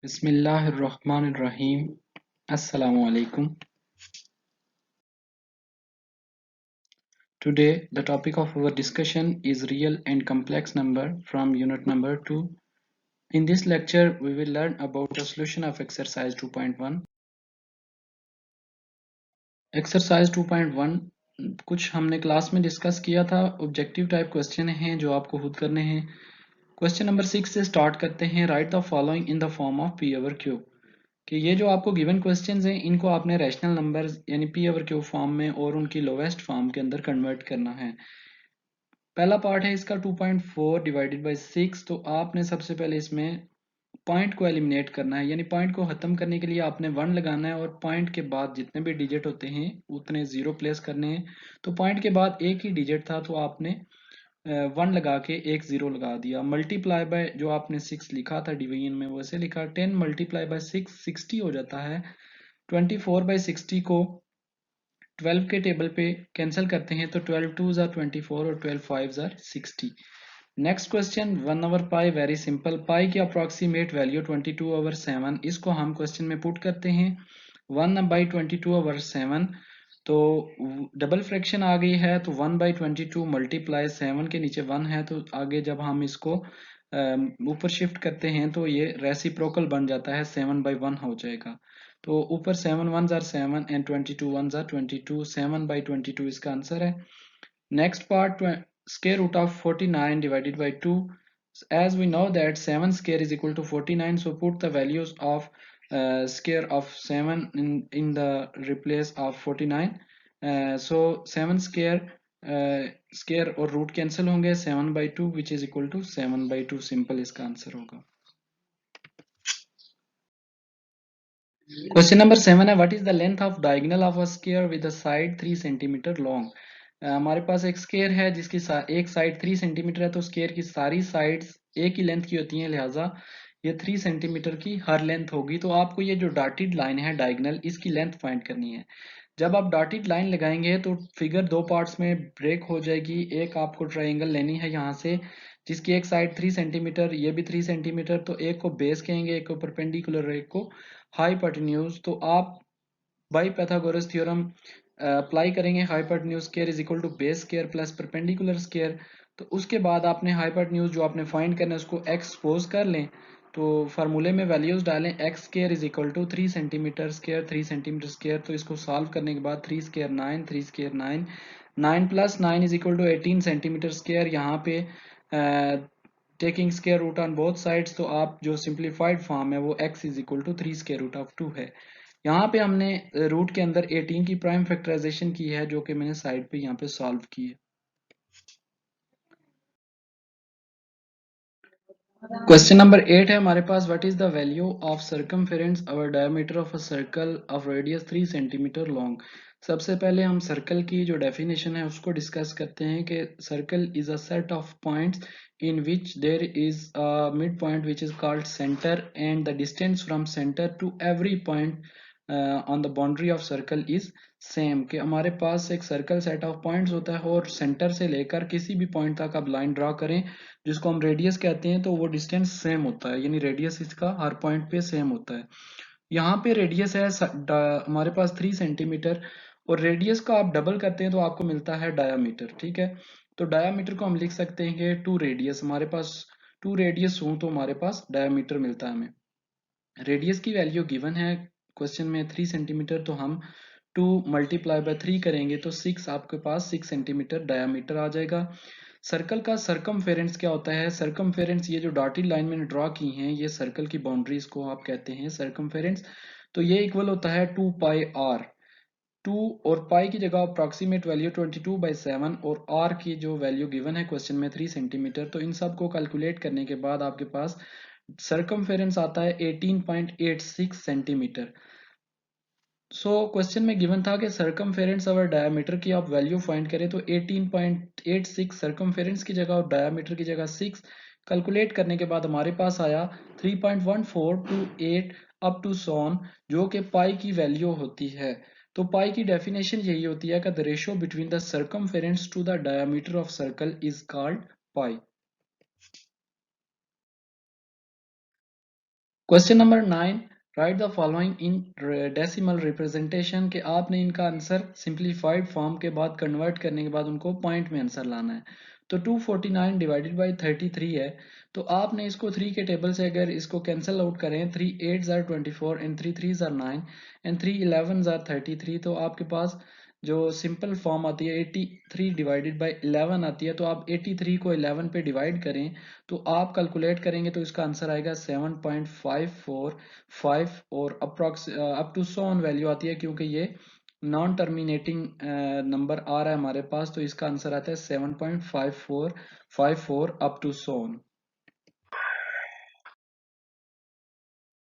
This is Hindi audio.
Bismillahirrahmanirrahim. Assalamu alaikum. Today, the topic of our discussion is real and complex number from unit number 2. In this lecture, we will learn about the solution of exercise 2.1. Exercise 2.1 कुछ हमने क्लास में डिस्कस किया था. ऑब्जेक्टिव टाइप क्वेश्चन हैं जो आपको खुद करने हैं. क्वेश्चन नंबर 6 से स्टार्ट करते हैं. Right the following in the form of P over Q. कि ये जो आपको गिवन क्वेश्चंस हैं इनको आपने रैशनल नंबर्स यानी पी ओवर क्यू फॉर्म में और उनकी लोवेस्ट फॉर्म के अंदर कन्वर्ट करना है. पहला पार्ट है इसका 2.4 डिवाइडेड बाई 6. तो आपने सबसे पहले इसमें पॉइंट को एलिमिनेट करना है, यानी पॉइंट को खत्म करने के लिए आपने 1 लगाना है और पॉइंट के बाद जितने भी डिजिट होते हैं उतने 0 प्लेस करने हैं. तो पॉइंट के बाद एक ही डिजिट था तो आपने 1 लगा के एक 0 लगा दिया. मल्टीप्लाई बाय जो आपने 6 लिखा था डिवीजन में वैसे लिखा. 10 मल्टीप्लाई बाय 6 60 हो जाता है. 24 बाई 60 को 12 के टेबल पे कैंसिल करते हैं तो 12 2s आर 24 और 12 5s are 60. Next question 1 over pi. Very simple. Pi की अप्रोक्सीमेट वैल्यू 22 ओवर 7. इसको हम क्वेश्चन में पुट करते हैं. 1 बाई 22 ओवर 7. तो डबल फ्रैक्शन आ गई है तो 1 बाई 22 मल्टीप्लाई 7 के नीचे 1 है तो आगे जब हम इसको ऊपर शिफ्ट करते हैं तो ये रेसिप्रोकल बन जाता है. 7 बाई 1 हो जाएगा. तो ऊपर 7 1s are 7 and 22 1s are 22. 7 by 22 इसका आंसर है. Next part square root of 49 divided by 2. As we know that 7 square is equal to 49, so put the values of square of 7 in the replace of 49. So 7 square square और रूट कैंसिल होंगे. 7 by 2 which is equal to 7 by 2. Simple इसका आंसर होगा. क्वेश्चन नंबर 7 है. What is the length of diagonal of a square with a side 3 centimetre long. हमारे पास एक स्क्वायर है जिसकी एक साइड 3 सेंटीमीटर है. तो स्क्वायर की सारी साइड्स एक ही लेंथ की होती हैं, लिहाजा ये 3 सेंटीमीटर की हर लेंथ होगी. तो आपको ये जो डॉटेड लाइन है डायगोनल इसकी लेंथ फाइंड करनी है. जब आप डॉटेड लाइन लगाएंगे तो फिगर दो पार्ट्स में ब्रेक हो जाएगी. एक आपको ट्राइंगल लेनी है यहाँ से जिसकी एक साइड 3 सेंटीमीटर, ये भी 3 सेंटीमीटर. तो एक को बेस कहेंगे, एक को परपेंडिकुलर, एक को हाइपोटेन्यूज. तो आप बाई पाइथागोरस थ्योरम अप्लाई करेंगे. Hypotenuse square is equal to base square plus perpendicular square. तो उसके बाद आपने हाइपोटेन्यूज जो आपने फाइंड करना है उसको एक्सपोज कर लें. तो फार्मूले में वैल्यूज डालें. X square is equal to 3 centimetre square 3 centimetre square. तो इसको सॉल्व करने के बाद 3 square 9 3 square 9 9 plus 9 is equal to 18 centimetre square. यहाँ पे taking square root on both sides. तो आप जो सिंप्लीफाइड फॉर्म है वो x is equal to 3 square root of 2 है. यहाँ पे हमने रूट के अंदर 18 की प्राइम फैक्टराइजेशन की है जो कि मैंने साइड पे यहाँ पे सॉल्व की है. क्वेश्चन नंबर 8 है हमारे पास. What is the value of circumference over diameter of a circle of radius 3 centimetre long. सबसे पहले हम सर्कल की जो डेफिनेशन है उसको डिस्कस करते हैं कि circle is a set of points in which there is a midpoint which is called center and the distance from center to every point on the boundary of circle is same. कि हमारे पास एक सर्कल सेट ऑफ पॉइंट्स होता है और सेंटर से लेकर किसी भी पॉइंट तक आप लाइन ड्रॉ करें जिसको हम रेडियस कहते हैं तो वो डिस्टेंस सेम होता है, यानी रेडियस इसका हर पॉइंट पे सेम होता है. यहाँ पे रेडियस है हमारे पास 3 सेंटीमीटर और रेडियस को आप डबल करते हैं तो आपको मिलता है डायामीटर. ठीक है, तो डायामीटर को हम लिख सकते हैं कि 2 रेडियस. हमारे पास 2 रेडियस हो तो हमारे पास डायामीटर मिलता है हमें. रेडियस की वैल्यू गिवन है क्वेश्चन में 3 सेंटीमीटर. तो हम 2 मल्टीप्लाई बाय 3 करेंगे तो 6 आपके पास 6 सेंटीमीटर डायामीटर आ जाएगा. सर्कल का सरकमफेरेंस क्या होता है. सरकमफेरेंस ये जो डॉटेड लाइन मैंने ड्रॉ की हैं ये सर्कल की बाउंड्रीज को आप कहते हैं सरकमफेरेंस. तो ये इक्वल होता है 2 पाई आर. 2 और पाई की जगह अप्रॉक्सीमेट वैल्यू 22 बाई 7 और आर की जो वैल्यू गिवन है क्वेश्चन में 3 सेंटीमीटर. तो इन सब को कैलकुलेट करने के बाद आपके पास सरकमफेरेंस आता है 18.86 सेंटीमीटर. सो क्वेश्चन में गिवन था कि सरकमफेरेंस और डायमीटर की आप वैल्यू फाइंड करें तो 18.86 सरकमफेरेंस की जगह और डायमीटर की जगह 6 कैलकुलेट करने के बाद हमारे पास आया 3.1428 अप टू सोन जो कि पाई की वैल्यू होती है. तो पाई की डेफिनेशन यही होती है कि the ratio between the circumference to the diameter of circle is called pi. Question number 9, write the following in decimal representation, के आपने इनका आंसर सिंप्लीफाइड फॉर्म के बाद कन्वर्ट करने के बाद उनको पॉइंट में आंसर लाना है। तो 249 डिवाइडेड बाई 33 है, तो आपने इसको 3 के टेबल से अगर इसको कैंसिल आउट करें, 3 8 ज़ार 24 एंड 3 3 ज़ार 9 एंड 3 11 ज़ार 33, तो आपके पास जो सिंपल फॉर्म आती है 83 डिवाइडेड बाई 11 आती है। तो आप 83 को 11 पे डिवाइड करें तो आप कैलकुलेट करेंगे तो इसका आंसर आएगा 7.545 और approx up to so on value आती है, क्योंकि ये नॉन टर्मिनेटिंग नंबर आ रहा है हमारे पास, तो इसका आंसर आता है 7.5454 अप टू सो ऑन।